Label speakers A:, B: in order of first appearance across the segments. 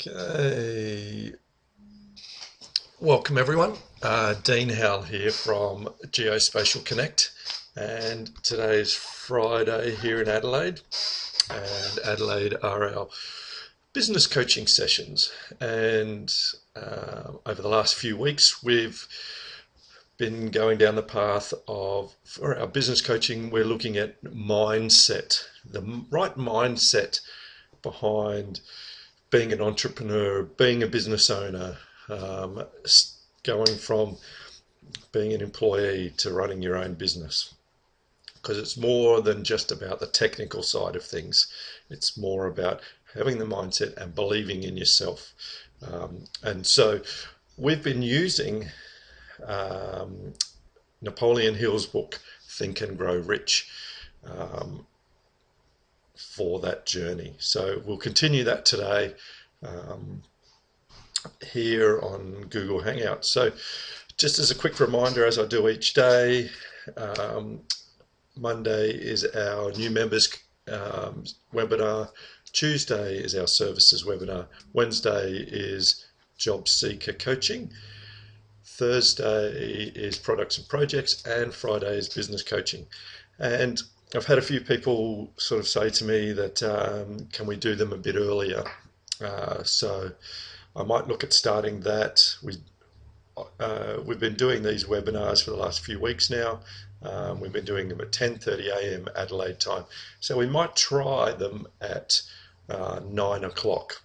A: Okay, welcome everyone. Dean Howell here from GeoSpatial Connect, and today is Friday here in Adelaide, and Adelaide are our business coaching sessions. And over the last few weeks, we've been going down the path of, for our business coaching, we're looking at mindset, the right mindset behind being an entrepreneur, being a business owner, um, going from being an employee to running your own business. Because it's more than just about the technical side of things. It's more about having the mindset and believing in yourself. And so we've been using Napoleon Hill's book, Think and Grow Rich, for that journey. So we'll continue that today here on Google Hangout. So just as a quick reminder, as I do each day, Monday is our new members webinar. Tuesday is our services webinar. Wednesday is job seeker coaching. Thursday is products and projects, and Friday is business coaching. And I've had a few people sort of say to me that can we do them a bit earlier? So I might look at starting that. We've been doing these webinars for the last few weeks now. We've been doing them at 10:30 a.m. Adelaide time. So we might try them at 9 o'clock.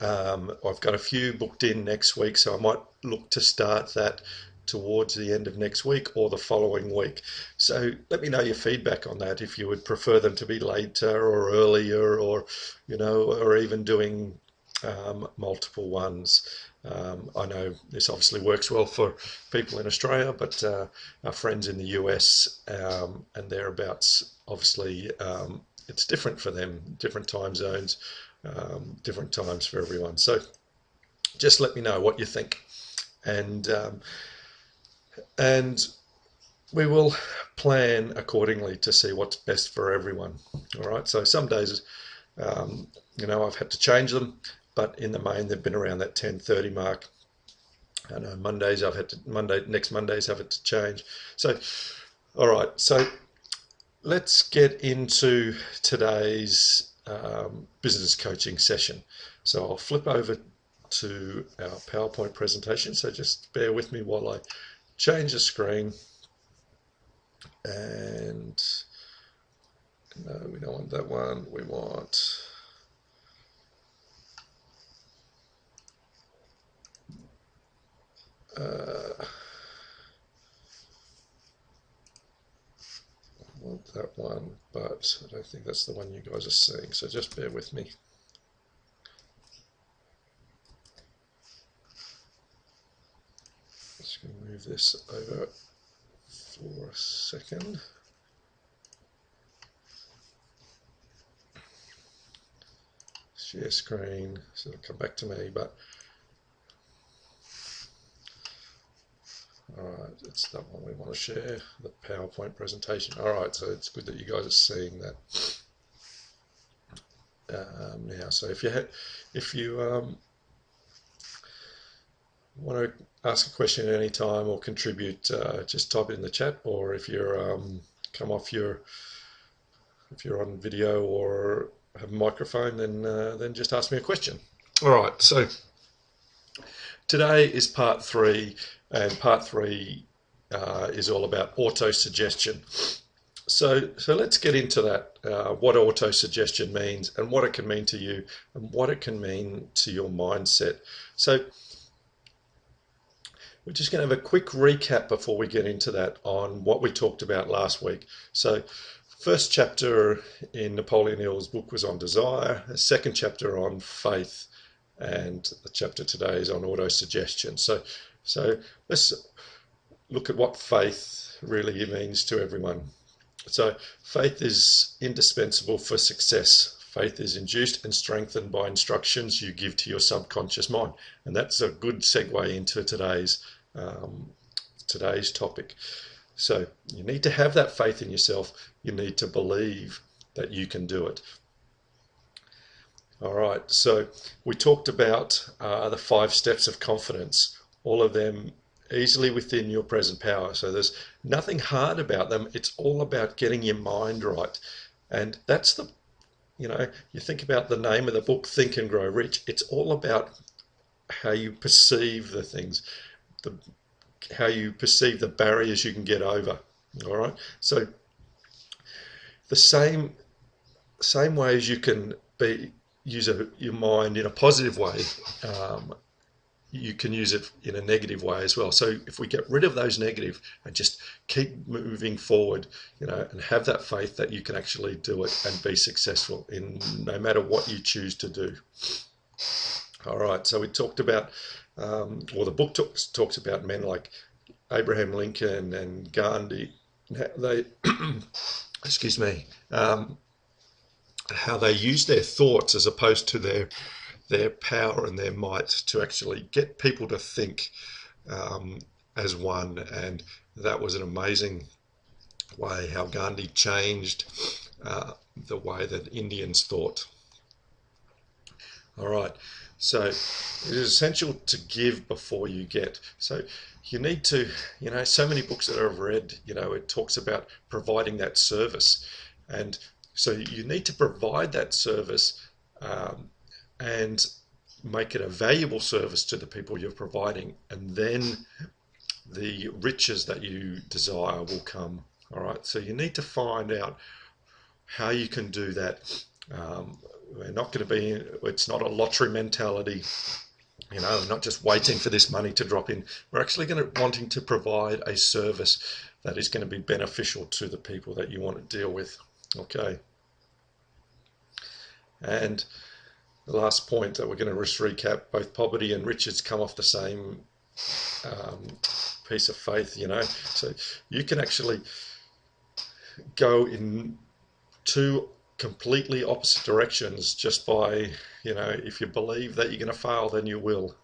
A: I've got a few booked in next week, so I might look to start that towards the end of next week or the following week. So let me know your feedback on that, if you would prefer them to be later or earlier, or or even doing multiple ones. I know this obviously works well for people in Australia, but our friends in the US and thereabouts, obviously it's different for them, different time zones, different times for everyone. So just let me know what you think, and we will plan accordingly to see what's best for everyone. All right. So some days, I've had to change them, but in the main, they've been around that 10:30 mark. I know Mondays next Mondays I've had to change. So, all right. So let's get into today's business coaching session. So I'll flip over to our PowerPoint presentation. So just bear with me while I change the screen. And no, we don't want that one. We want that one, but I don't think that's the one you guys are seeing. So just bear with me. Just going to move this over for a second. Share screen, so it'll come back to me, but all right, it's that one we want to share, the PowerPoint presentation. All right, so it's good that you guys are seeing that now. So if you want to ask a question at any time or contribute, just type it in the chat, or if you're if you're on video or have a microphone, then just ask me a question. All right, so today is part 3, and part 3 is all about auto-suggestion. So let's get into that, what auto-suggestion means and what it can mean to you and what it can mean to your mindset. So we're just going to have a quick recap before we get into that on what we talked about last week. So first chapter in Napoleon Hill's book was on desire, the second chapter on faith, and the chapter today is on auto-suggestion. So let's look at what faith really means to everyone. So faith is indispensable for success. Faith is induced and strengthened by instructions you give to your subconscious mind. And that's a good segue into today's topic. So you need to have that faith in yourself. You need to believe that you can do it. All right, so we talked about the 5 steps of confidence, all of them easily within your present power. So there's nothing hard about them. It's all about getting your mind right. And that's you think about the name of the book, Think and Grow Rich. It's all about how you perceive the things, the, how you perceive the barriers you can get over. All right, so the same way as you can use your mind in a positive way, you can use it in a negative way as well. So if we get rid of those negative and just keep moving forward, and have that faith that you can actually do it and be successful in no matter what you choose to do. All right, so we talked about, or the book talks about men like Abraham Lincoln and Gandhi. They, excuse me, how they use their thoughts as opposed to their power and their might to actually get people to think as one. And that was an amazing way how Gandhi changed the way that Indians thought. All right, so it is essential to give before you get. So you need to, so many books that I've read, it talks about providing that service. And so you need to provide that service and make it a valuable service to the people you're providing, and then the riches that you desire will come. All right, so you need to find out how you can do that. We're not going to be, it's not a lottery mentality, we're not just waiting for this money to drop in. We're actually wanting to provide a service that is going to be beneficial to the people that you want to deal with. Okay. And the last point that we're going to just recap, both poverty and riches come off the same piece of faith, So you can actually go in two completely opposite directions just by, if you believe that you're going to fail, then you will.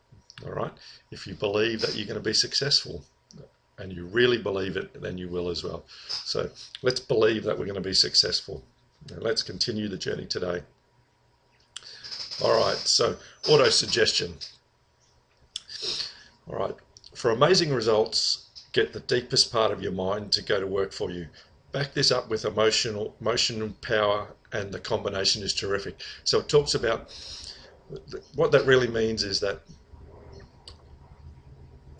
A: All right. If you believe that you're going to be successful and you really believe it, then you will as well. So let's believe that we're going to be successful. Now let's continue the journey today. All right, so auto-suggestion. All right, for amazing results, get the deepest part of your mind to go to work for you. Back this up with motion and power, and the combination is terrific. So it talks about what that really means is that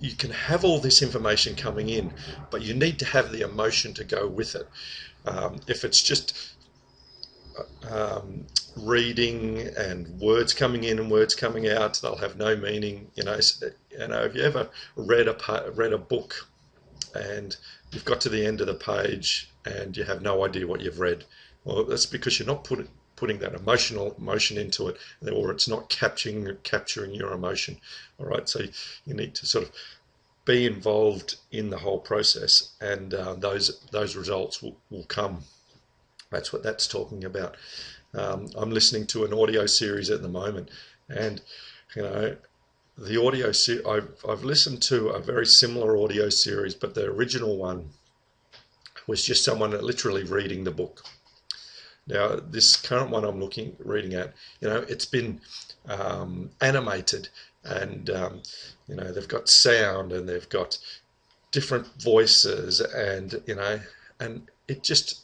A: you can have all this information coming in, but you need to have the emotion to go with it. If it's just reading and words coming in and words coming out, they'll have no meaning. Have you ever read a book and you've got to the end of the page and you have no idea what you've read? Well, that's because you're not putting that emotion into it, or it's not capturing your emotion. All right, so you need to sort of be involved in the whole process, and those results will come. That's what that's talking about. I'm listening to an audio series at the moment, and the audio I've listened to a very similar audio series, but the original one was just someone literally reading the book. Now this current one I'm reading at, it's been animated, and they've got sound and they've got different voices, and and it just,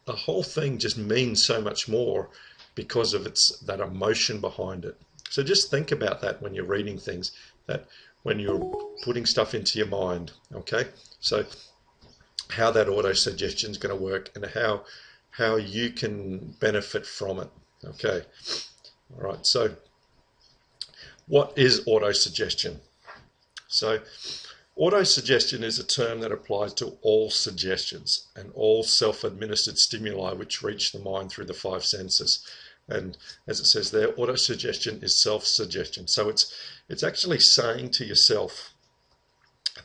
A: the whole thing just means so much more because of that emotion behind it. So just think about that when you're reading things, that when you're putting stuff into your mind. Okay, so how that auto suggestion is going to work and how you can benefit from it. Okay, all right, so what is auto suggestion? So auto-suggestion is a term that applies to all suggestions and all self-administered stimuli which reach the mind through the 5 senses. And as it says there, auto-suggestion is self-suggestion. So it's actually saying to yourself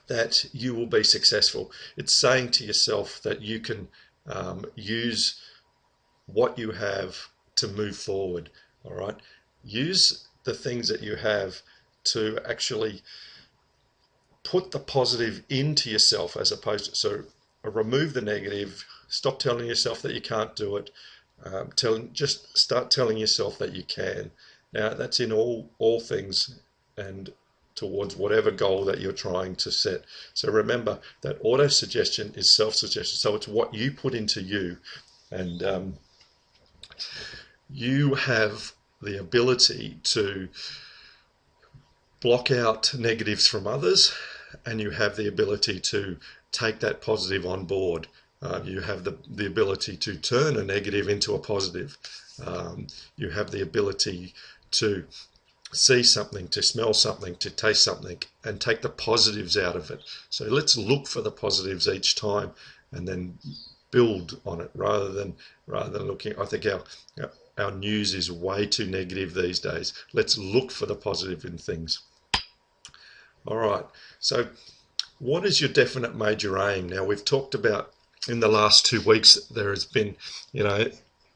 A: that you will be successful. It's saying to yourself that you can use what you have to move forward. All right, use the things that you have to actually put the positive into yourself, as opposed to, so remove the negative, stop telling yourself that you can't do it, Just start telling yourself that you can. Now that's in all things and towards whatever goal that you're trying to set. So remember that auto suggestion is self-suggestion. So it's what you put into you, and you have the ability to block out negatives from others, and you have the ability to take that positive on board. You have the ability to turn a negative into a positive. You have the ability to see something, to smell something, to taste something, and take the positives out of it. So let's look for the positives each time, and then build on it rather than looking. I think our news is way too negative these days. Let's look for the positive in things. All right. So what is your definite major aim? Now, we've talked about in the last 2 weeks, there has been,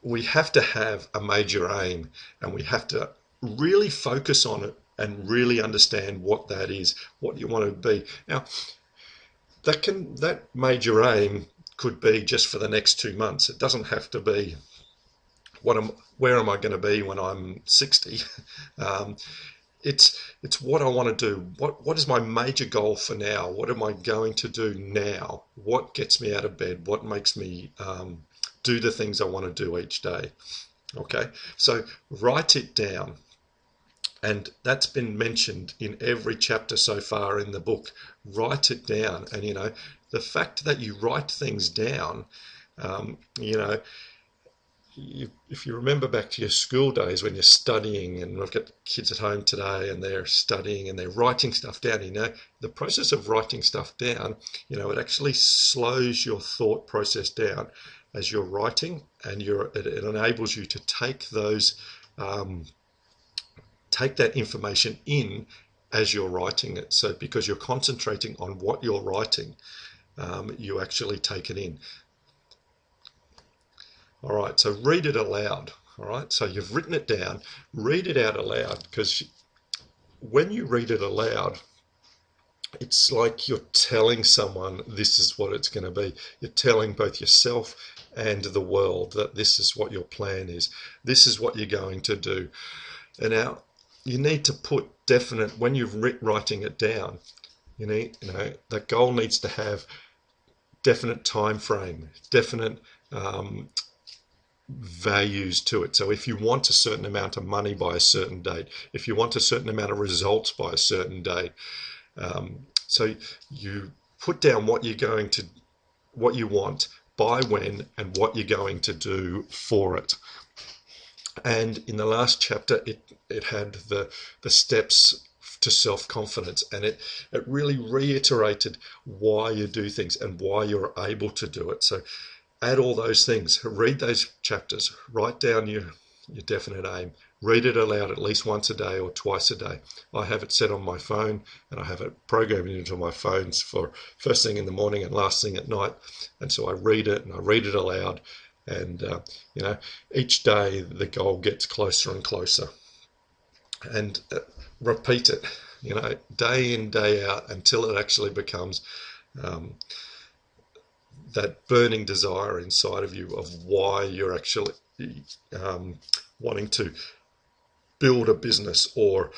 A: we have to have a major aim, and we have to really focus on it and really understand what that is, what you want to be. Now, that major aim could be just for the next 2 months. It doesn't have to be where am I going to be when I'm 60. It's what I want to do. What is my major goal for now? What am I going to do now? What gets me out of bed? What makes me do the things I want to do each day? Okay, so write it down. And that's been mentioned in every chapter so far in the book. Write it down. And, the fact that you write things down, if you remember back to your school days when you're studying, and I've got kids at home today and they're studying and they're writing stuff down, the process of writing stuff down, it actually slows your thought process down as you're writing, and it enables you to take those, take that information in as you're writing it. So because you're concentrating on what you're writing, you actually take it in. All right, so read it aloud. All right, so you've written it down, read it out aloud, because when you read it aloud, it's like you're telling someone this is what it's going to be. You're telling both yourself and the world that this is what your plan is. This is what you're going to do. And now you need to put definite, when you're writing it down, that goal needs to have definite time frame, definite values to it. So if you want a certain amount of money by a certain date, if you want a certain amount of results by a certain date, so you put down what you want, by when, and what you're going to do for it. And in the last chapter, it had the steps to self-confidence, and it really reiterated why you do things and why you're able to do it. So add all those things, read those chapters, write down your definite aim, read it aloud at least once a day or twice a day. I have it set on my phone, and I have it programmed into my phones for first thing in the morning and last thing at night. And so I read it, and I read it aloud, and each day the goal gets closer and closer. And repeat it, day in, day out, until it actually becomes that burning desire inside of you of why you're actually wanting to build a business or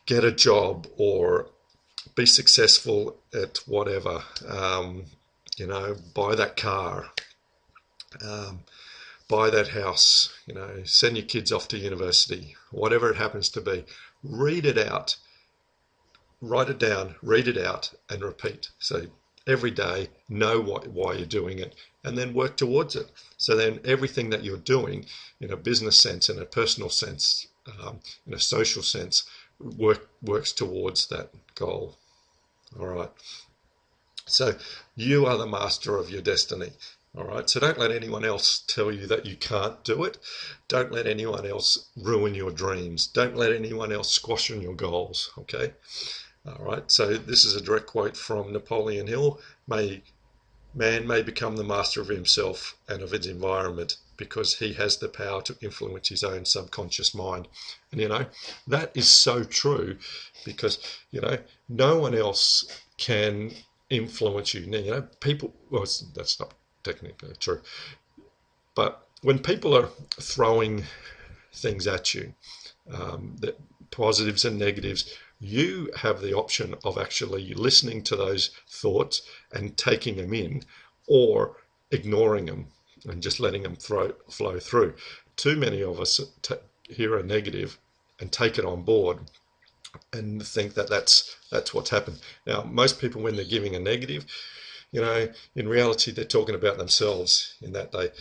A: get a job or be successful at whatever, buy that car, buy that house, send your kids off to university, whatever it happens to be. Read it out, write it down, read it out, and repeat. So every day, know why you're doing it, and then work towards it. So then everything that you're doing in a business sense, in a personal sense, in a social sense, works towards that goal. All right. So you are the master of your destiny. All right. So don't let anyone else tell you that you can't do it. Don't let anyone else ruin your dreams. Don't let anyone else squash on your goals. Okay. All right. So this is a direct quote from Napoleon Hill. Man may become the master of himself and of his environment because he has the power to influence his own subconscious mind. And, that is so true because, no one else can influence you. People, well, that's not technically true, but when people are throwing things at you, the positives and negatives, you have the option of actually listening to those thoughts and taking them in, or ignoring them and just letting them flow through. Too many of us hear a negative and take it on board and think that that's what's happened. Now, most people, when they're giving a negative, in reality, they're talking about themselves, in that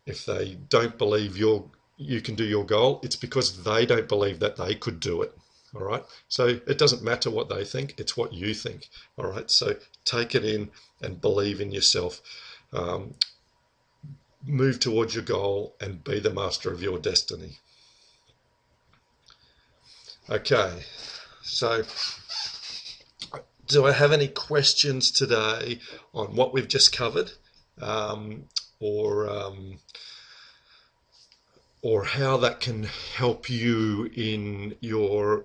A: if they don't believe you can do your goal, it's because they don't believe that they could do it. All right. So it doesn't matter what they think, it's what you think. All right. So take it in and believe in yourself. Move towards your goal and be the master of your destiny. Okay. So do I have any questions today on what we've just covered, or how that can help you in your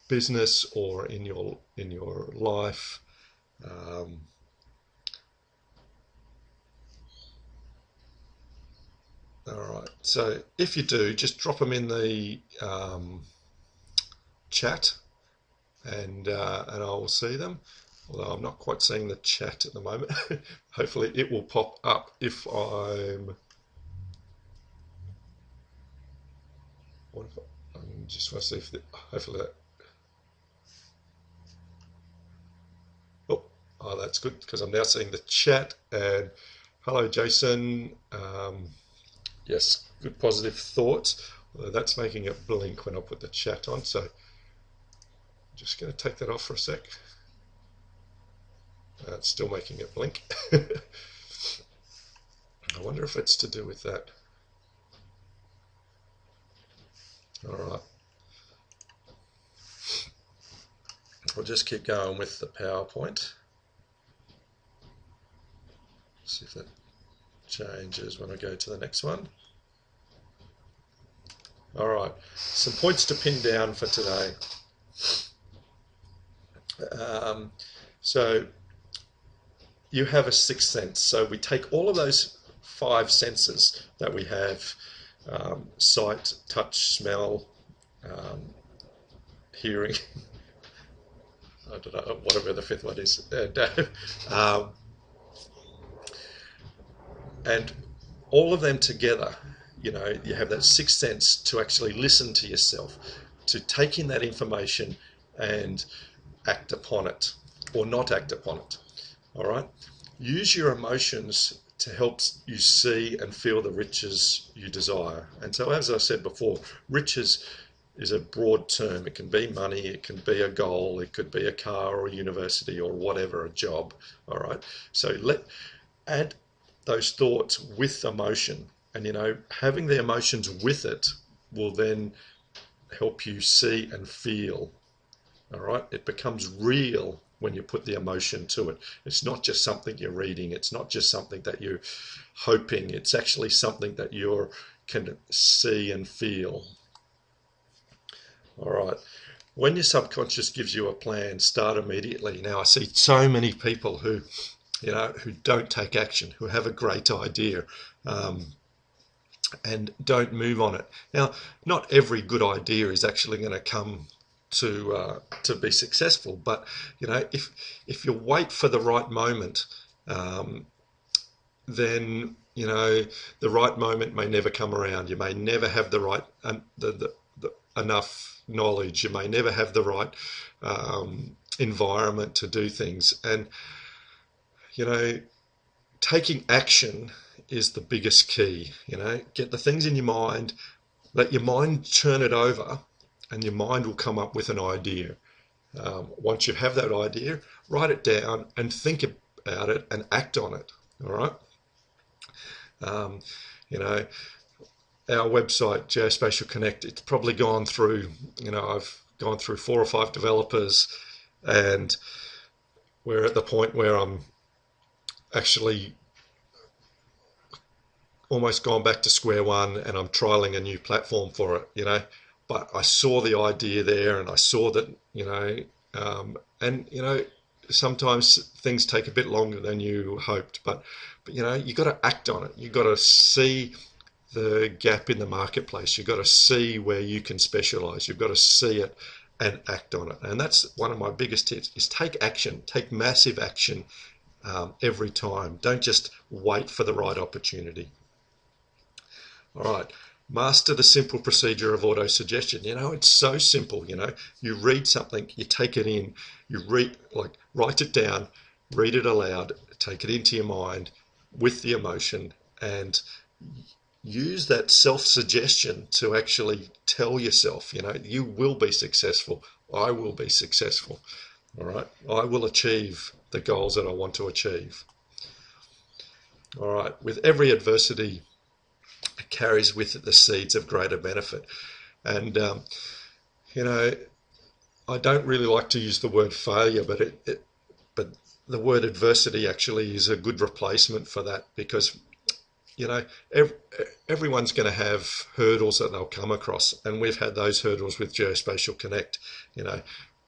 A: business or in your life? All right. So if you do, just drop them in the chat, and I will see them. Although I'm not quite seeing the chat at the moment. Hopefully it will pop up if I'm. I just want to see if hopefully that. Oh, that's good, because I'm now seeing the chat. And hello, Jason. Yes, good positive thoughts. Although that's making it blink when I put the chat on. So I'm just going to take that off for a sec. It's still making it blink. I wonder if it's to do with that. All right. We'll just keep going with the PowerPoint. See if that changes when I go to the next one. All right, some points to pin down for today. So you have a sixth sense. So we take all of those 5 senses that we have, sight, touch, smell, hearing, I don't know, whatever the 5th one is, and all of them together, you have that 6th sense to actually listen to yourself, to take in that information and act upon it, or not act upon it. All right? Use your emotions to help you see and feel the riches you desire. And so, as I said before, riches is a broad term. It can be money, it can be a goal, it could be a car or a university or whatever, a job. All right? So add those thoughts with emotion, and having the emotions with it will then help you see and feel. All right, it becomes real when you put the emotion to it. It's not just something you're reading, it's not just something that you're hoping, it's actually something that you can see and feel. All right, when your subconscious gives you a plan, start immediately. Now, I see so many people who don't take action, who have a great idea, and don't move on it. Now, not every good idea is actually going to come to be successful, but if you wait for the right moment, then the right moment may never come around. You may never have the right enough knowledge. You may never have the right environment to do things, and taking action is the biggest key. Get the things in your mind, let your mind churn it over, and your mind will come up with an idea. Once you have that idea, write it down and think about it and act on it. All right. Our website, GeoSpatial Connect, it's probably gone through, I've gone through 4 or 5 developers, and we're at the point where I'm actually almost gone back to square one, and I'm trialing a new platform for it, but I saw the idea there, and I saw that, sometimes things take a bit longer than you hoped, but you got to act on it. You got to see the gap in the marketplace. You've got to see where you can specialize. You've got to see it and act on it. And that's one of my biggest tips, is take action, take massive action every time. Don't just wait for the right opportunity. All right. Master the simple procedure of auto-suggestion. It's so simple. You read something, you take it in, you write it down, read it aloud, take it into your mind with the emotion, and use that self-suggestion to actually tell yourself, you will be successful. I will be successful. All right. I will achieve the goals that I want to achieve. All right. With every adversity, it carries with it the seeds of greater benefit. And, I don't really like to use the word failure, but the word adversity actually is a good replacement for that, because everyone's going to have hurdles that they'll come across, and we've had those hurdles with GeoSpatial Connect.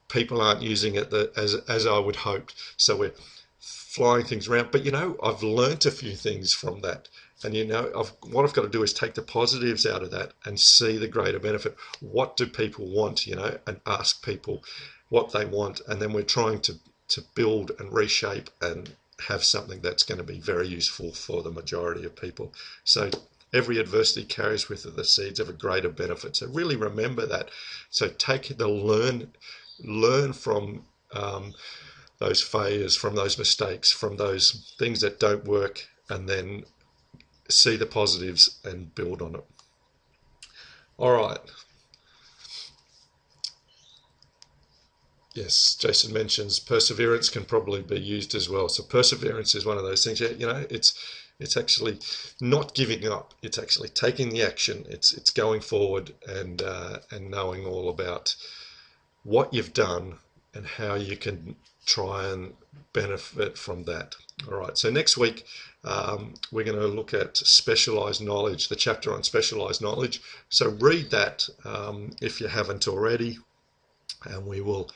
A: People aren't using it as I would hope, so we're flying things around. But I've learnt a few things from that, and what I've got to do is take the positives out of that and see the greater benefit. What do people want? And ask people what they want, and then we're trying to build and reshape and have something that's going to be very useful for the majority of people. So every adversity carries with it the seeds of a greater benefit. So really remember that. So take the learn from those failures, from those mistakes, from those things that don't work, and then see the positives and build on it. All right. Yes, Jason mentions perseverance can probably be used as well. So perseverance is one of those things. It's actually not giving up. It's actually taking the action. It's going forward and knowing all about what you've done and how you can try and benefit from that. All right. So next week we're going to look at specialized knowledge, the chapter on specialized knowledge. So read that if you haven't already, and we will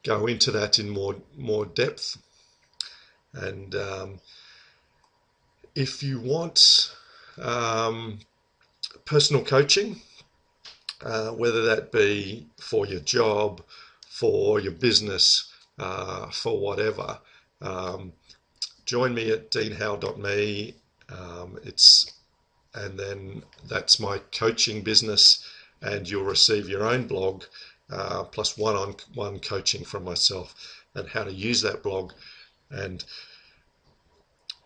A: go into that in more depth. And if you want personal coaching, whether that be for your job, for your business, for whatever, join me at deanhowe.me. And then that's my coaching business, and you'll receive your own blog plus one-on-one coaching from myself, and how to use that blog and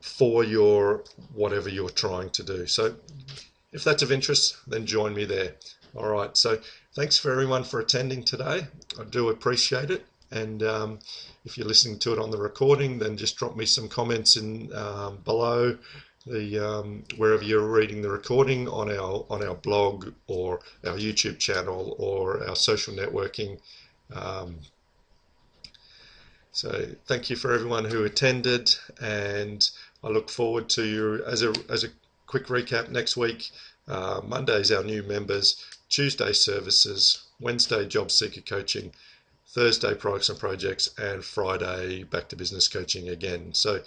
A: for your whatever you're trying to do. So if that's of interest, then join me there. All right. So thanks for everyone for attending today. I do appreciate it. And if you're listening to it on the recording, then just drop me some comments in below the wherever you're reading the recording, on our blog or our YouTube channel or our social networking. So thank you for everyone who attended, and I look forward to you. As a quick recap, next week, Monday's our new members, Tuesday services, Wednesday job seeker coaching, Thursday products and projects, and Friday back to business coaching again. So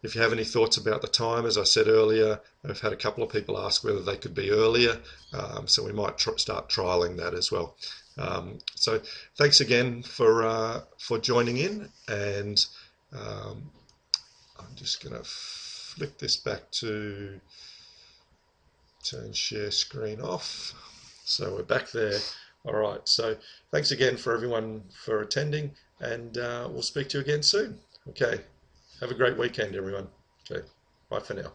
A: if you have any thoughts about the time, as I said earlier, I've had a couple of people ask whether they could be earlier, so we might start trialing that as well. So thanks again for joining in, and I'm just going to flick this back to turn share screen off. So we're back there. All right, so thanks again for everyone for attending, and we'll speak to you again soon. Okay. Have a great weekend, everyone. Okay, bye for now.